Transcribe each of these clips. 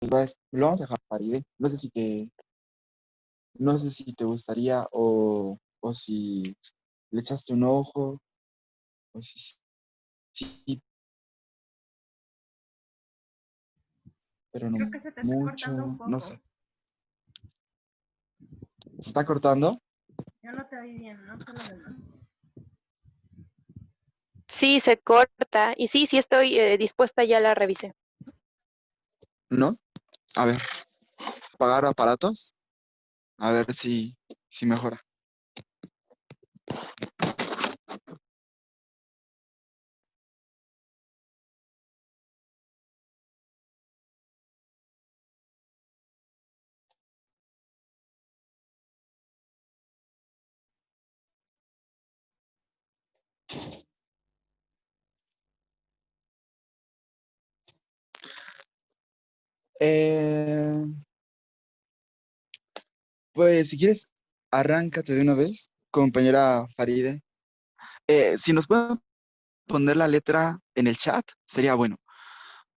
lo vamos a dejar Faride. No sé si te gustaría o si le echaste un ojo o si sí, pero no Creo que se te está cortando un mucho, no poco. sé. ¿Se está cortando? Yo no te oí bien, no sé lo demás. Sí, se corta. Y sí, sí estoy dispuesta, ya la revisé. ¿No? A ver, apagar aparatos, a ver si mejora. Eh, pues si quieres, arráncate de una vez, compañera Faride. Si nos pueden poner la letra en el chat, sería bueno,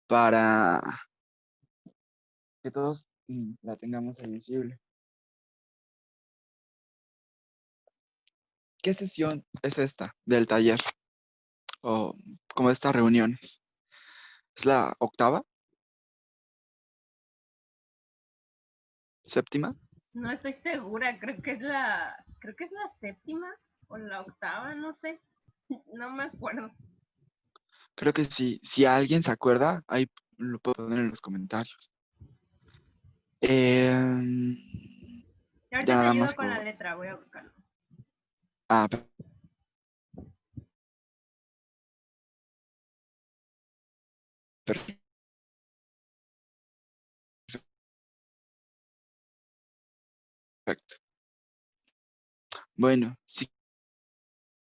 para que todos la tengamos ahí visible. ¿Qué sesión es esta del taller? O como de estas reuniones. ¿Es la octava? ¿Séptima? No estoy segura, creo que es la séptima o la octava, no sé. No me acuerdo. Creo que sí. Si alguien se acuerda, ahí lo puedo poner en los comentarios. Em, Y ya ahorita te nada ayudo más con la por... letra, voy a buscarlo. Ah, perfecto. Bueno, si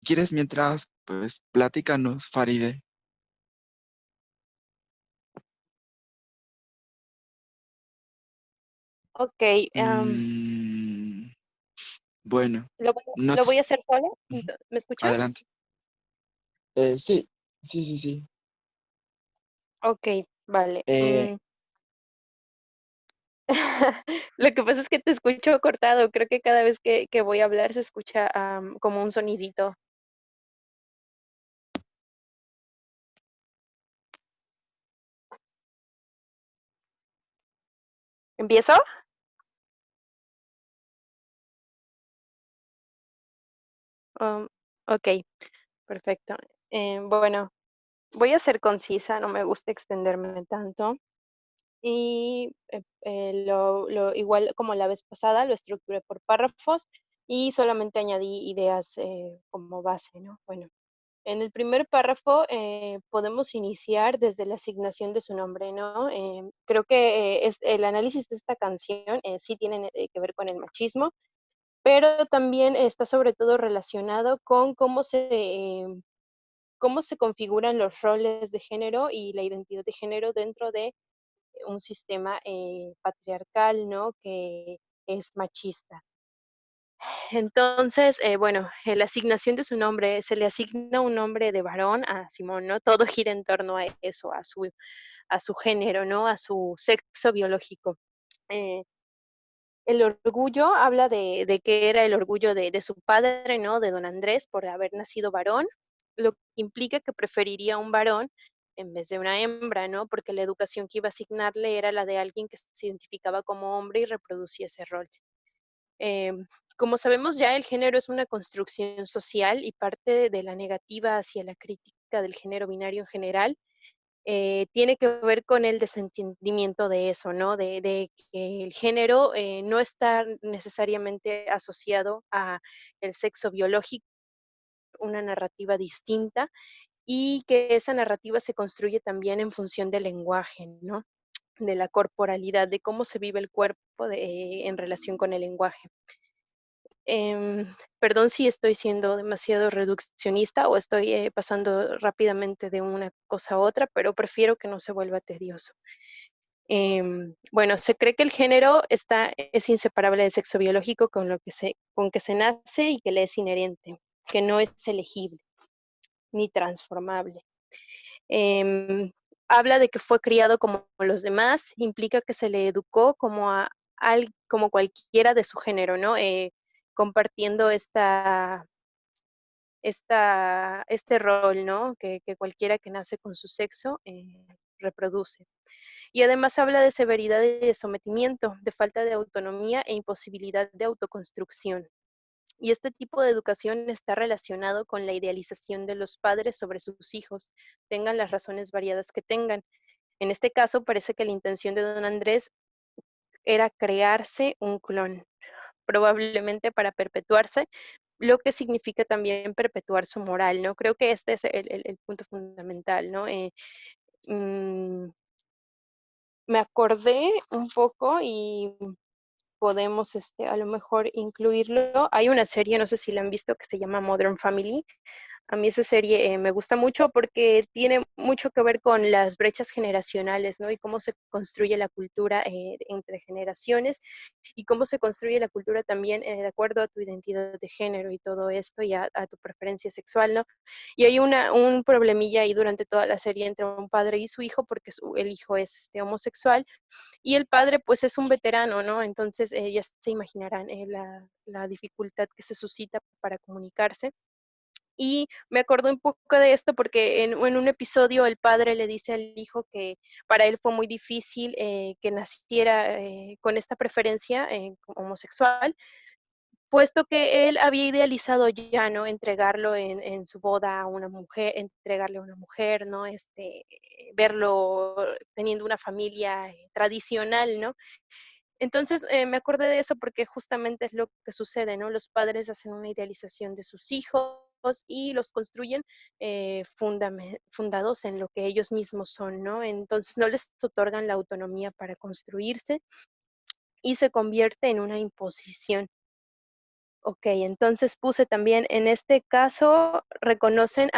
quieres mientras, pues platícanos, Faride. Ok, Mm, bueno, no lo te... voy a hacer sola. Ujú, ¿Me escuchas? adelante. Sí, sí. Ok, vale. Eh, Lo que pasa es que te escucho cortado. Creo que cada vez que voy a hablar se escucha como un sonidito. ¿Empiezo? Um, ok, perfecto. Bueno, voy a ser concisa, no me gusta extenderme tanto. Y igual como la vez pasada, lo estructuré por párrafos y solamente añadí ideas como base, ¿no? Bueno, en el primer párrafo podemos iniciar desde la asignación de su nombre, ¿no? Creo que el análisis de esta canción sí tiene que ver con el machismo, pero también está sobre todo relacionado con cómo se configuran los roles de género y la identidad de género dentro de un sistema patriarcal, ¿no? Que es machista. Entonces, bueno, la asignación de su nombre, se le asigna un nombre de varón a Simón, ¿no? Todo gira en torno a eso, a su género, ¿no? A su sexo biológico. Eh, el orgullo habla de que era el orgullo de su padre, ¿no? De don Andrés por haber nacido varón, lo que implica que preferiría un varón en vez de una hembra, ¿no? Porque la educación que iba a asignarle era la de alguien que se identificaba como hombre y reproducía ese rol. Como sabemos ya, el género es una construcción social y parte de la negativa hacia la crítica del género binario en general tiene que ver con el desentendimiento de eso, ¿no? De que el género no está necesariamente asociado a el sexo biológico, una narrativa distinta, y que esa narrativa se construye también en función del lenguaje, ¿no? De la corporalidad, de cómo se vive el cuerpo en relación con el lenguaje. Perdón si estoy siendo demasiado reduccionista o estoy pasando rápidamente de una cosa a otra, pero prefiero que no se vuelva tedioso. Bueno, se cree que el género es inseparable del sexo biológico con que se nace y que le es inherente, que no es elegible ni transformable. Em, habla de que fue criado como los demás, implica que se le educó como como cualquiera de su género, ¿no? Compartiendo este rol, ¿no? Que cualquiera que nace con su sexo reproduce. Y además habla de severidad y de sometimiento, de falta de autonomía e imposibilidad de autoconstrucción. Y este tipo de educación está relacionado con la idealización de los padres sobre sus hijos, tengan las razones variadas que tengan. En este caso, parece que la intención de don Andrés era crearse un clon, probablemente para perpetuarse, lo que significa también perpetuar su moral, ¿no? Creo que este es el punto fundamental, ¿no? Mm, Me acordé un poco y podemos, a lo mejor incluirlo. Hay una serie, no sé si la han visto, que se llama Modern Family. A mí esa serie me gusta mucho porque tiene mucho que ver con las brechas generacionales, ¿no? Y cómo se construye la cultura entre generaciones y cómo se construye la cultura también de acuerdo a tu identidad de género y todo esto y a tu preferencia sexual, ¿no? Y hay un problemilla ahí durante toda la serie entre un padre y su hijo porque el hijo es homosexual y el padre pues es un veterano, ¿no? Entonces ya se imaginarán la dificultad que se suscita para comunicarse. Y me acuerdo un poco de esto porque en un episodio el padre le dice al hijo que para él fue muy difícil que naciera con esta preferencia homosexual, puesto que él había idealizado ya, ¿no? Entregarlo en su boda a una mujer, entregarle a una mujer, ¿no? Verlo teniendo una familia tradicional, ¿no? Entonces, me acordé de eso porque justamente es lo que sucede, ¿no? Los padres hacen una idealización de sus hijos y los construyen fundados en lo que ellos mismos son, ¿no? Entonces, no les otorgan la autonomía para construirse y se convierte en una imposición. Ok, entonces puse también, en este caso, reconocen,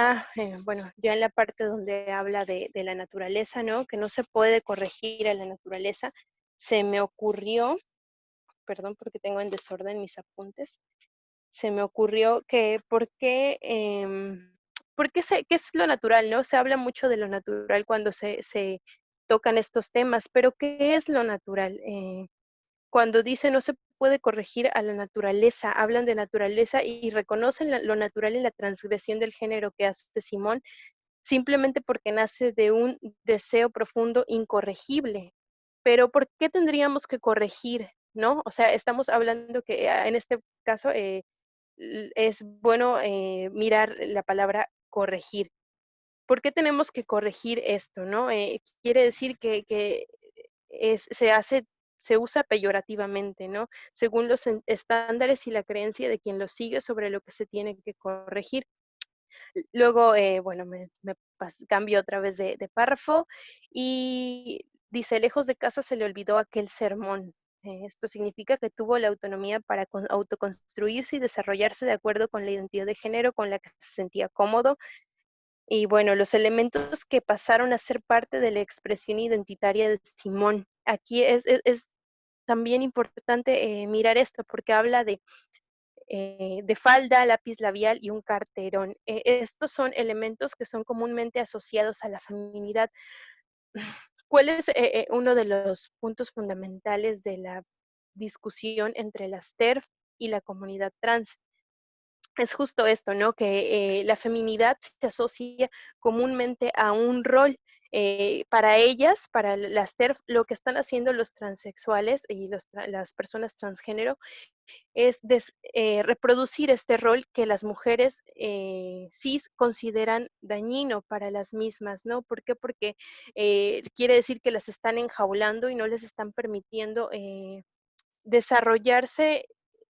bueno, ya en la parte donde habla de la naturaleza, ¿no? Que no se puede corregir a la naturaleza, se me ocurrió, perdón porque tengo en desorden mis apuntes, se me ocurrió que qué es lo natural, ¿no? Se habla mucho de lo natural cuando se tocan estos temas, pero ¿qué es lo natural? Cuando dice no se puede corregir a la naturaleza, hablan de naturaleza y reconocen lo natural en la transgresión del género que hace Simón, simplemente porque nace de un deseo profundo incorregible. Pero ¿por qué tendríamos que corregir, no? O sea, estamos hablando que en este caso es bueno mirar la palabra corregir. ¿Por qué tenemos que corregir esto, no? Quiere decir que se usa peyorativamente, ¿no? Según los estándares y la creencia de quien lo sigue sobre lo que se tiene que corregir. Luego, bueno, cambio otra vez de párrafo y dice, lejos de casa se le olvidó aquel sermón. Esto significa que tuvo la autonomía para autoconstruirse y desarrollarse de acuerdo con la identidad de género con la que se sentía cómodo. Y bueno, los elementos que pasaron a ser parte de la expresión identitaria de Simón. Aquí es también importante mirar esto porque habla de falda, lápiz labial y un carterón. Estos son elementos que son comúnmente asociados a la feminidad. ¿Cuál es uno de los puntos fundamentales de la discusión entre las TERF y la comunidad trans? Es justo esto, ¿no? Que la feminidad se asocia comúnmente a un rol. Para ellas, para las TERF, lo que están haciendo los transexuales y las personas transgénero es reproducir este rol que las mujeres cis consideran dañino para las mismas, ¿no? ¿Por qué? Porque quiere decir que las están enjaulando y no les están permitiendo desarrollarse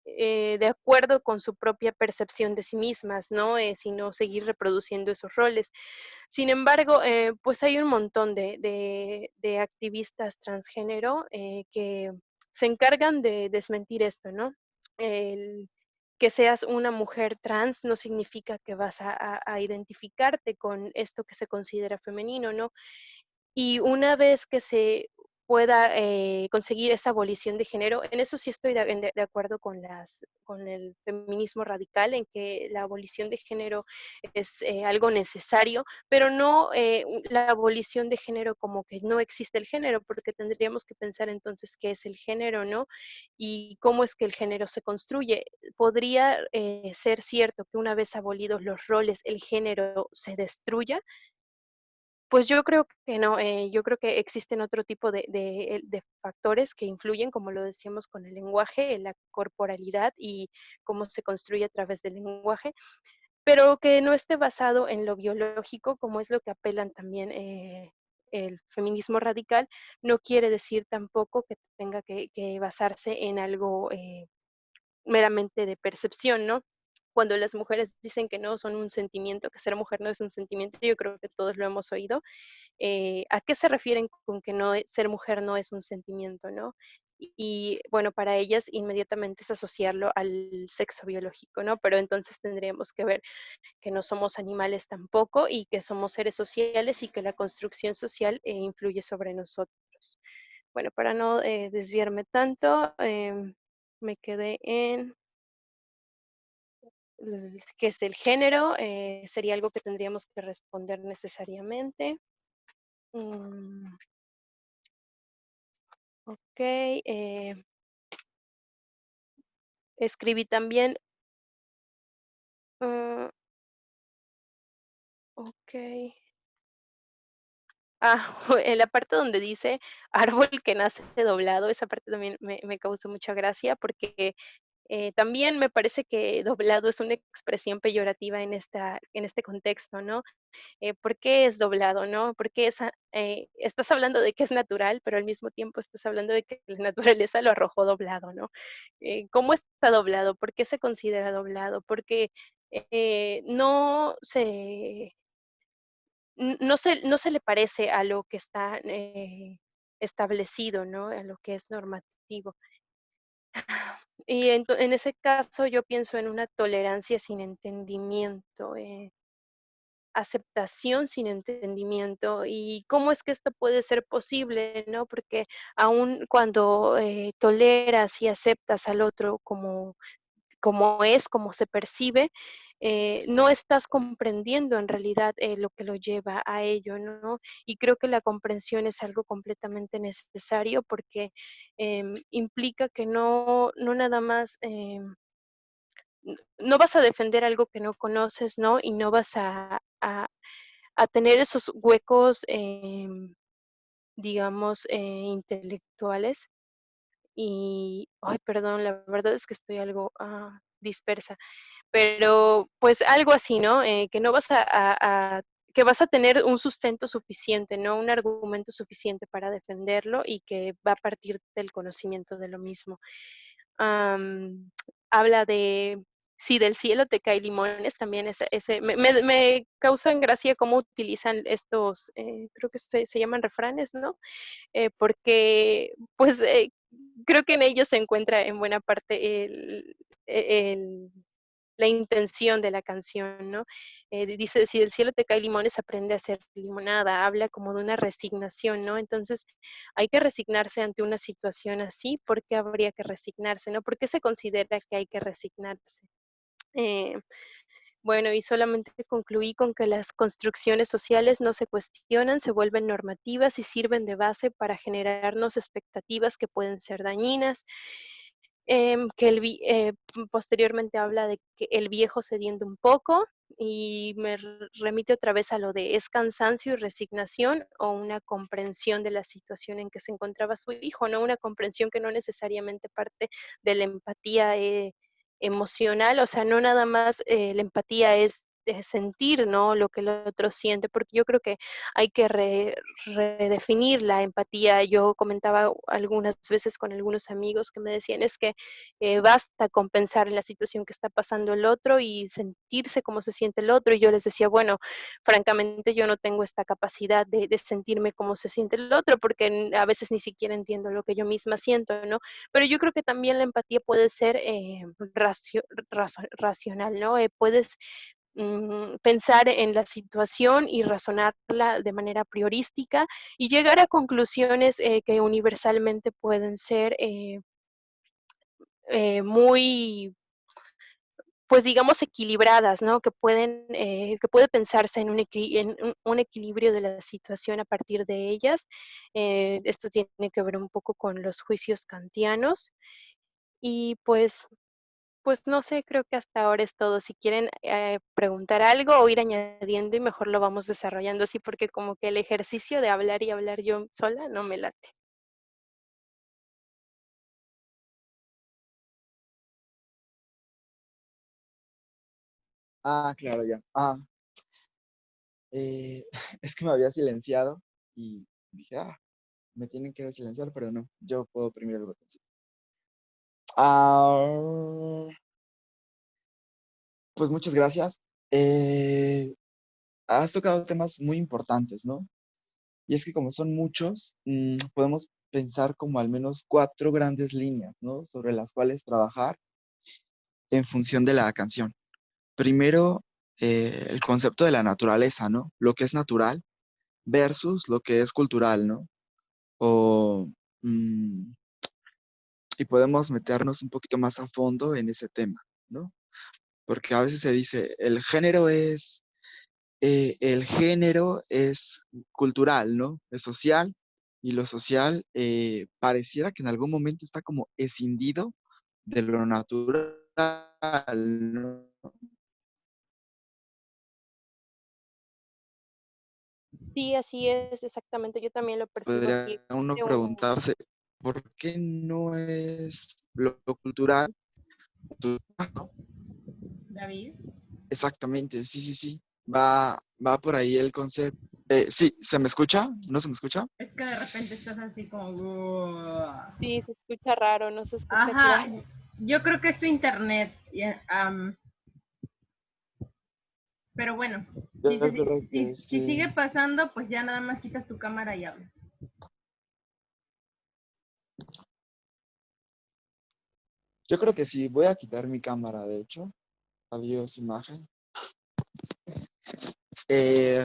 de acuerdo con su propia percepción de sí mismas, ¿no? Sino seguir reproduciendo esos roles. Sin embargo, pues hay un montón de activistas transgénero que se encargan de desmentir esto, ¿no? El que seas una mujer trans no significa que vas a identificarte con esto que se considera femenino, ¿no? Y una vez que se pueda conseguir esa abolición de género. En eso sí estoy de acuerdo con el feminismo radical, en que la abolición de género es algo necesario, pero no la abolición de género como que no existe el género, porque tendríamos que pensar entonces qué es el género, ¿no? Y cómo es que el género se construye. Podría ser cierto que una vez abolidos los roles, el género se destruya. Pues yo creo que no, yo creo que existen otro tipo de factores que influyen, como lo decíamos con el lenguaje, la corporalidad y cómo se construye a través del lenguaje, pero que no esté basado en lo biológico, como es lo que apelan también el feminismo radical, no quiere decir tampoco que tenga que basarse en algo meramente de percepción, ¿no? Cuando las mujeres dicen que no son un sentimiento, que ser mujer no es un sentimiento, yo creo que todos lo hemos oído. ¿A qué se refieren con que no ser mujer no es un sentimiento, no? Y bueno, para ellas inmediatamente es asociarlo al sexo biológico, ¿no? Pero entonces tendríamos que ver que no somos animales tampoco y que somos seres sociales y que la construcción social influye sobre nosotros. Bueno, para no desviarme tanto, me quedé en qué es el género, sería algo que tendríamos que responder necesariamente. Mm, ok, escribí también, ah, ok. En la parte donde dice árbol que nace doblado, esa parte también me causó mucha gracia porque también me parece que doblado es una expresión peyorativa en este contexto, ¿no? ¿Por qué es doblado, no? Porque estás hablando de que es natural, pero al mismo tiempo estás hablando de que la naturaleza lo arrojó doblado, ¿no? ¿Cómo está doblado? ¿Por qué se considera doblado? Porque no no se le parece a lo que está establecido, ¿no? A lo que es normativo. Y en ese caso yo pienso en una tolerancia sin entendimiento, aceptación sin entendimiento. ¿Y cómo es que esto puede ser posible, no? Porque aun cuando toleras y aceptas al otro como es, como se percibe, no estás comprendiendo en realidad lo que lo lleva a ello, ¿no? Y creo que la comprensión es algo completamente necesario porque implica que no nada más, no vas a defender algo que no conoces, ¿no? Y no vas a tener esos huecos, digamos, intelectuales. Y, ay, perdón, la verdad es que estoy algo dispersa. Pero, pues, algo así, ¿no? Que no vas que vas a tener un sustento suficiente, ¿no? Un argumento suficiente para defenderlo y que va a partir del conocimiento de lo mismo. Habla de si del cielo te caen limones, también ese me causan gracia cómo utilizan estos, creo que se llaman refranes, ¿no? Porque, pues, creo que en ellos se encuentra en buena parte el la intención de la canción, ¿no? Dice: "Si del cielo te caen limones, aprende a hacer limonada", habla como de una resignación, ¿no? Entonces, hay que resignarse ante una situación así, ¿por qué habría que resignarse, no? ¿Por qué se considera que hay que resignarse? Eh, bueno, y solamente concluí con que las construcciones sociales no se cuestionan, se vuelven normativas y sirven de base para generarnos expectativas que pueden ser dañinas. Que posteriormente habla de que el viejo cediendo un poco y remite otra vez a lo de es cansancio y resignación o una comprensión de la situación en que se encontraba su hijo, ¿no? Una comprensión que no necesariamente parte de la empatía emocional, o sea, no nada más la empatía es sentir, ¿no? Lo que el otro siente, porque yo creo que hay que redefinir la empatía. Yo comentaba algunas veces con algunos amigos que me decían, es que basta con pensar en la situación que está pasando el otro y sentirse como se siente el otro. Y yo les decía, bueno, francamente yo no tengo esta capacidad de sentirme como se siente el otro, porque a veces ni siquiera entiendo lo que yo misma siento, ¿no? Pero yo creo que también la empatía puede ser racional, ¿no? Puedes pensar en la situación y razonarla de manera priorística y llegar a conclusiones que universalmente pueden ser muy, pues digamos, equilibradas, ¿no? Que puede pensarse en un equilibrio de la situación a partir de ellas. Esto tiene que ver un poco con los juicios kantianos y pues no sé, creo que hasta ahora es todo. Si quieren preguntar algo o ir añadiendo y mejor lo vamos desarrollando así, porque como que el ejercicio de hablar y hablar yo sola no me late. Ah, claro, ya. Es que me había silenciado y dije, me tienen que silenciar, pero no, yo puedo oprimir el botón. Ah, pues muchas gracias. Eh, Has tocado temas muy importantes, ¿no? Y es que como son muchos, podemos pensar como al menos cuatro grandes líneas, ¿no? Sobre las cuales trabajar en función de la canción. Primero, el concepto de la naturaleza, ¿no? Lo que es natural versus lo que es cultural, ¿no? O, mm, y podemos meternos un poquito más a fondo en ese tema, ¿no? Porque a veces se dice, el género es cultural, ¿no? Es social, y lo social pareciera que en algún momento está como escindido de lo natural, ¿no? Sí, así es, exactamente. Yo también lo percibo así. Podría uno De un- preguntarse, ¿por qué no es lo cultural? ¿No? David. Exactamente, sí, sí, sí. Va por ahí el concepto. Sí, ¿se me escucha? ¿No se me escucha? Es que de repente estás así como... Sí, se escucha raro, no se escucha Ajá, claro. yo creo que es tu internet. Pero bueno, Yo creo que si sigue sí. pasando, pues ya nada más quitas tu cámara y hablas. Yo creo que sí. Voy a quitar mi cámara, de hecho. Adiós, imagen. Eh,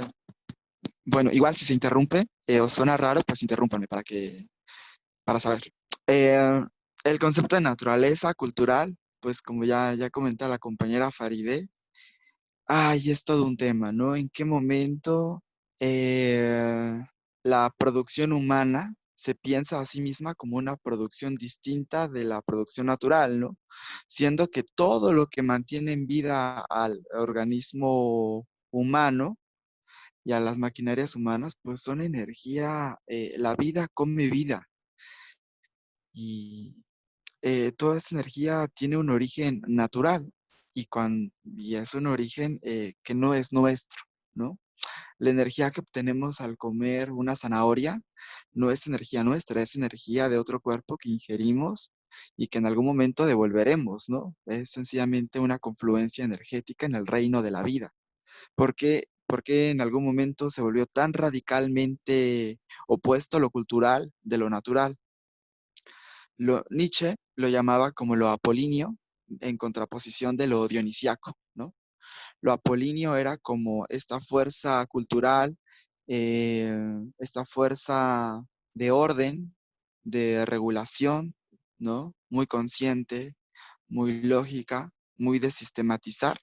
bueno, igual si se interrumpe o suena raro, pues interrúmpanme para saber. Eh, el concepto de naturaleza cultural, pues como ya comenta la compañera Farideh, es todo un tema, ¿no? ¿En qué momento la producción humana se piensa a sí misma como una producción distinta de la producción natural, ¿no? Siendo que todo lo que mantiene en vida al organismo humano y a las maquinarias humanas, pues son energía, la vida come vida y toda esta energía tiene un origen natural y es un origen que no es nuestro, ¿no? La energía que obtenemos al comer una zanahoria no es energía nuestra, es energía de otro cuerpo que ingerimos y que en algún momento devolveremos, ¿no? Es sencillamente una confluencia energética en el reino de la vida. ¿Por qué en algún momento se volvió tan radicalmente opuesto lo cultural de lo natural? Nietzsche lo llamaba como lo apolíneo en contraposición de lo dionisíaco, ¿no? Lo apolíneo era como esta fuerza cultural, esta fuerza de orden, de regulación, ¿no? Muy consciente, muy lógica, muy de sistematizar.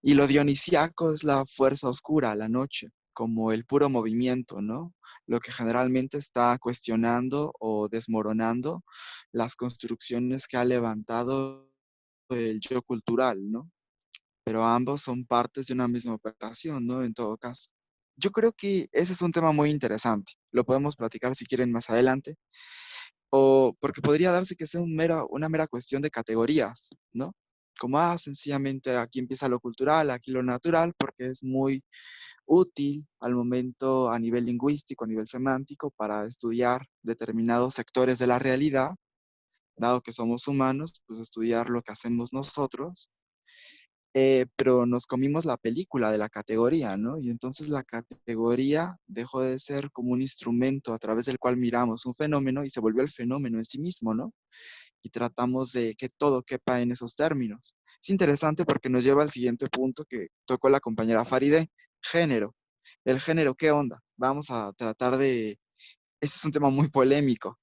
Y lo dionisíaco es la fuerza oscura, la noche, como el puro movimiento, ¿no? Lo que generalmente está cuestionando o desmoronando las construcciones que ha levantado el yo cultural, ¿no? Pero ambos son partes de una misma operación, ¿no? En todo caso. Yo creo que ese es un tema muy interesante. Lo podemos platicar si quieren más adelante, o porque podría darse que sea una mera cuestión de categorías, ¿no? Como, sencillamente aquí empieza lo cultural, aquí lo natural, porque es muy útil al momento a nivel lingüístico, a nivel semántico, para estudiar determinados sectores de la realidad, dado que somos humanos, pues estudiar lo que hacemos nosotros, pero nos comimos la película de la categoría, ¿no? Y entonces la categoría dejó de ser como un instrumento a través del cual miramos un fenómeno y se volvió el fenómeno en sí mismo, ¿no? y tratamos de que todo quepa en esos términos. Es interesante porque nos lleva al siguiente punto que tocó la compañera Faride, género. El género, ¿qué onda? Vamos a tratar de... Este es un tema muy polémico,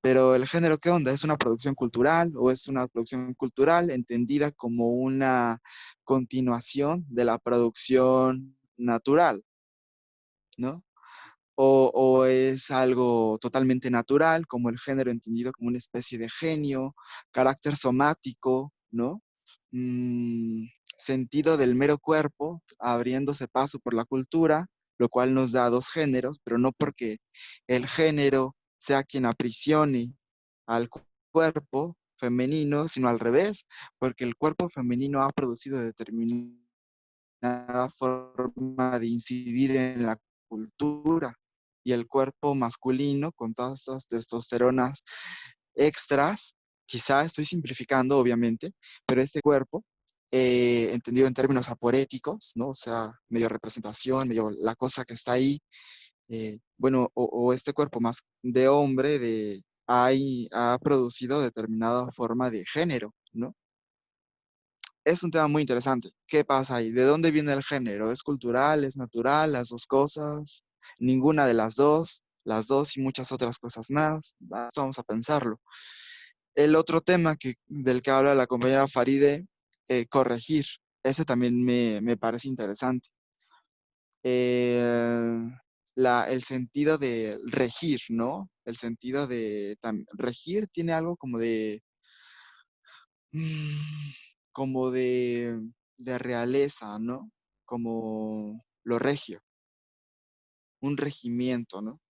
pero el género, ¿qué onda? ¿Es una producción cultural o es una producción cultural entendida como una continuación de la producción natural, ¿no? O es algo totalmente natural, como el género entendido como una especie de genio, carácter somático, ¿no? Mm, sentido del mero cuerpo, abriéndose paso por la cultura, lo cual nos da dos géneros, pero no porque el género sea quien aprisione al cuerpo femenino, sino al revés, porque el cuerpo femenino ha producido determinada forma de incidir en la cultura y el cuerpo masculino con todas estas testosteronas extras, quizá estoy simplificando obviamente, pero este cuerpo, entendido en términos aporéticos, ¿no? O sea, medio representación, medio la cosa que está ahí, bueno, o este cuerpo más de hombre, ha producido determinada forma de género, ¿no? Es un tema muy interesante. ¿Qué pasa ahí? ¿De dónde viene el género? ¿Es cultural? ¿Es natural? ¿Las dos cosas? ¿Ninguna de las dos? Las dos y muchas otras cosas más. Vamos a pensarlo. El otro tema del que habla la compañera Faride, corregir. Ese también me parece interesante. Eh, el sentido de regir, ¿no? El sentido de regir tiene algo como de mm, como de realeza, ¿no? Como lo regio, un regimiento, ¿no?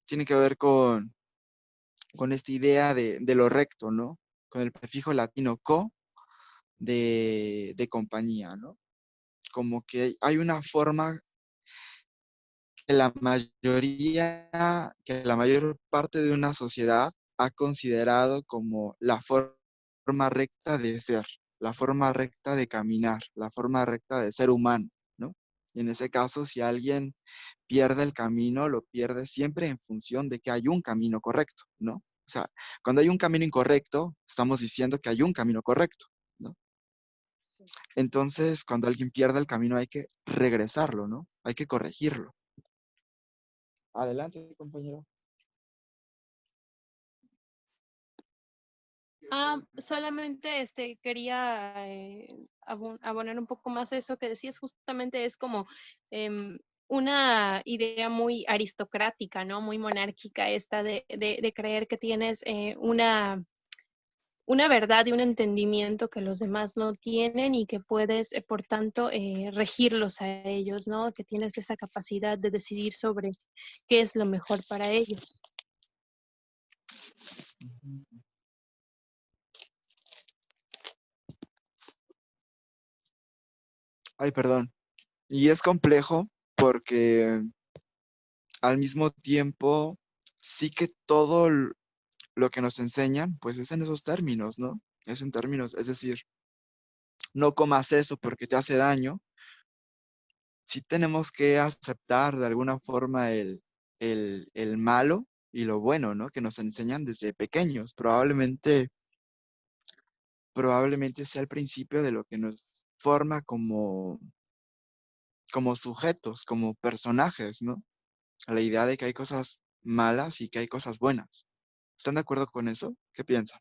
Tiene que ver con esta idea de lo recto, ¿no? Con el prefijo latino co de compañía, ¿no? Como que hay una forma que que la mayor parte de una sociedad ha considerado como la forma recta de ser, la forma recta de caminar, la forma recta de ser humano, ¿no? Y en ese caso, si alguien pierde el camino, lo pierde siempre en función de que hay un camino correcto, ¿no? O sea, cuando hay un camino incorrecto, estamos diciendo que hay un camino correcto, ¿no? Entonces, cuando alguien pierde el camino, hay que regresarlo, ¿no? Hay que corregirlo. Adelante, compañero. Solamente quería abonar un poco más eso que decías, justamente es como una idea muy aristocrática, ¿no? Muy monárquica esta de creer que tienes una verdad y un entendimiento que los demás no tienen y que puedes, por tanto, regirlos a ellos, ¿no? Que tienes esa capacidad de decidir sobre qué es lo mejor para ellos. Ay, perdón. Y es complejo porque al mismo tiempo sí que lo que nos enseñan, pues es en esos términos, ¿no? Es en términos, es decir, no comas eso porque te hace daño. Sí tenemos que aceptar de alguna forma el malo y lo bueno, ¿no? Que nos enseñan desde pequeños. Probablemente sea el principio de lo que nos forma como sujetos, como personajes, ¿no? La idea de que hay cosas malas y que hay cosas buenas. ¿Están de acuerdo con eso? ¿Qué piensan?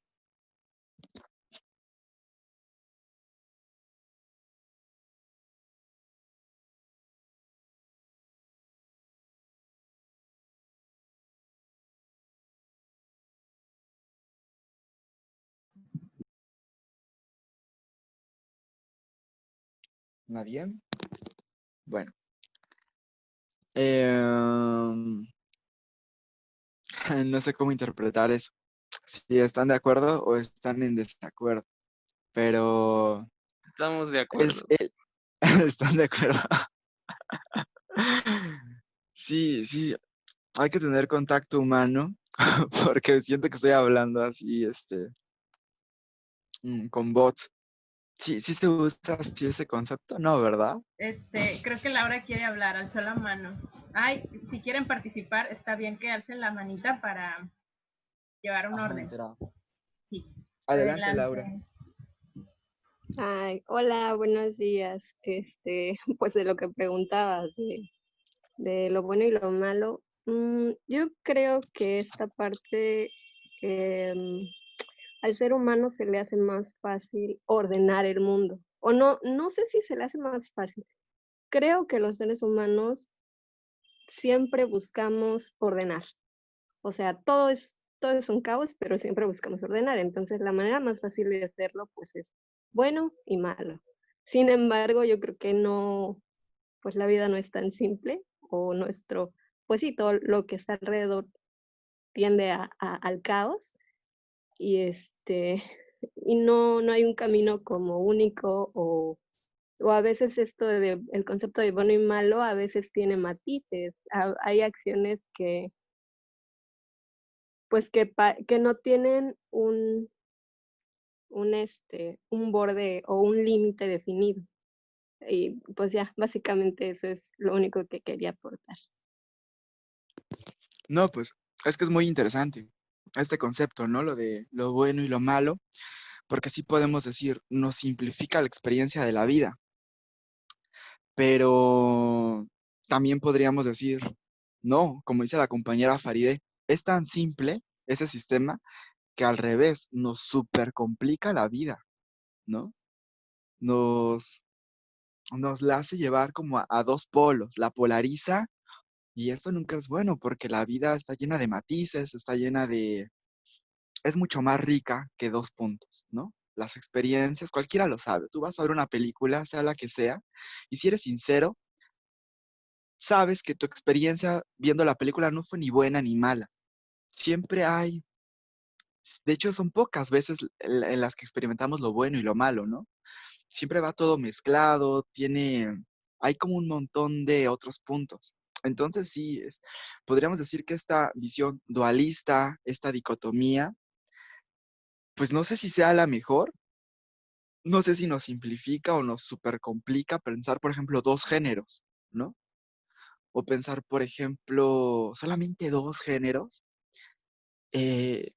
¿Nadie? Bueno, em, no sé cómo interpretar eso. Si están de acuerdo o están en desacuerdo, pero Estamos de acuerdo. están de acuerdo. Sí, sí, hay que tener contacto humano porque siento que estoy hablando así, con bots. Sí, sí se usa así ese concepto, ¿no? ¿Verdad? Creo que Laura quiere hablar, alzó la mano. Ay, si quieren participar, está bien que alcen la manita para llevar un Ajá, orden. enterado. Sí, Adelante, Laura. adelante. Ay, hola, buenos días. Pues de lo que preguntabas, de lo bueno y lo malo, yo creo que esta parte, em, al ser humano se le hace más fácil ordenar el mundo. O no, no sé si se le hace más fácil. Creo que los seres humanos siempre buscamos ordenar. O sea, todo es un caos, pero siempre buscamos ordenar. Entonces, la manera más fácil de hacerlo, pues es bueno y malo. Sin embargo, yo creo que no, pues la vida no es tan simple o pues sí, todo lo que está alrededor tiende al caos y y no hay un camino como único o a veces el concepto de bueno y malo a veces tiene matices. Hay acciones pues que no tienen un borde o un límite definido. Y pues ya, básicamente eso es lo único que quería aportar. No, pues es que es muy interesante este concepto, ¿no? Lo de lo bueno y lo malo, porque así podemos decir, nos simplifica la experiencia de la vida, pero también podríamos decir, no, como dice la compañera Faride, es tan simple ese sistema que al revés nos supercomplica la vida, ¿no? Nos, nos la hace llevar como a dos polos, la polariza y eso nunca es bueno porque la vida está llena de matices, está llena de es mucho más rica que dos puntos, ¿no? Las experiencias, cualquiera lo sabe. Tú vas a ver una película, sea la que sea, y si eres sincero, sabes que tu experiencia viendo la película no fue ni buena ni mala. Siempre hay, de hecho son pocas veces en las que experimentamos lo bueno y lo malo, ¿no? Siempre va todo mezclado, hay como un montón de otros puntos. Entonces sí, podríamos decir que esta visión dualista, esta dicotomía, pues no sé si sea la mejor. No sé si nos simplifica o nos supercomplica pensar, por ejemplo, dos géneros, ¿no? O pensar, por ejemplo, solamente dos géneros.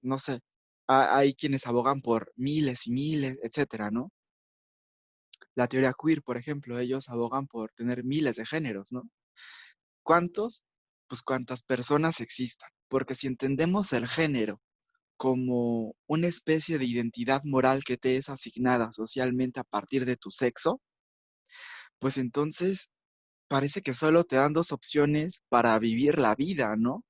No sé, hay quienes abogan por miles y miles, etcétera, ¿no? La teoría queer, por ejemplo, ellos abogan por tener miles de géneros, ¿no? ¿Cuántos? Pues cuántas personas existan. Porque si entendemos el género como una especie de identidad moral que te es asignada socialmente a partir de tu sexo, pues entonces parece que solo te dan dos opciones para vivir la vida, ¿no?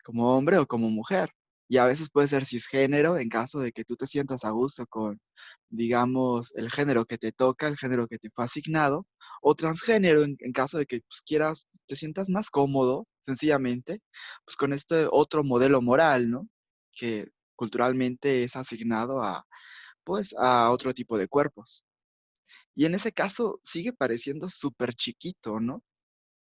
Como hombre o como mujer. Y a veces puede ser cisgénero en caso de que tú te sientas a gusto con, digamos, el género que te toca, el género que te fue asignado, o transgénero en caso de que pues, quieras, te sientas más cómodo, sencillamente, pues con este otro modelo moral, ¿no? Que culturalmente es asignado pues, a otro tipo de cuerpos. Y en ese caso sigue pareciendo súper chiquito, ¿no?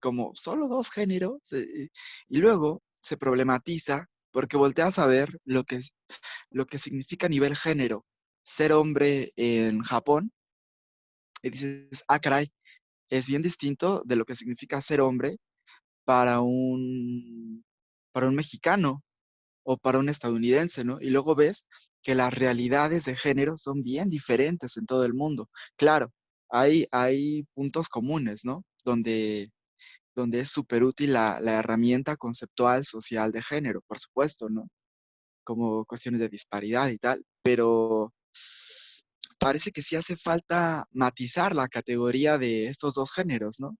Como solo dos géneros, y luego se problematiza porque volteas a ver lo que significa a nivel género ser hombre en Japón y dices, ah, caray, es bien distinto de lo que significa ser hombre para para un mexicano o para un estadounidense, ¿no? Y luego ves que las realidades de género son bien diferentes en todo el mundo. Claro, hay puntos comunes, ¿no? Donde es súper útil la herramienta conceptual social de género, por supuesto, ¿no? Como cuestiones de disparidad y tal, pero parece que sí hace falta matizar la categoría de estos dos géneros, ¿no?